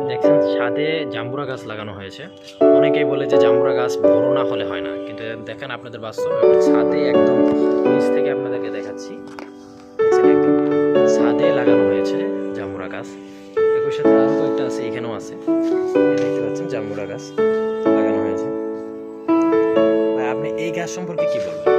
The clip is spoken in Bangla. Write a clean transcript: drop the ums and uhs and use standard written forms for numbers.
দেখছেন ছাদে জাম্বুরা গাছ লাগানো হয়েছে। অনেকেই বলে যে জাম্বুরা গাছ বড় না হলে হয় না, কিন্তু দেখেন আপনাদের বাস্তব ছাদে একদম নিচ থেকে আপনাদেরকে দেখাচ্ছি। দেখছেন একদম ছাদে লাগানো হয়েছে জাম্বুরা গাছ। একই সাথে আরও কয়েকটা আছে, এখানেও আছে, দেখতে পাচ্ছেন জাম্বুরা গাছ লাগানো হয়েছে। ভাই আপনি এই গাছ সম্পর্কে কি বলবেন?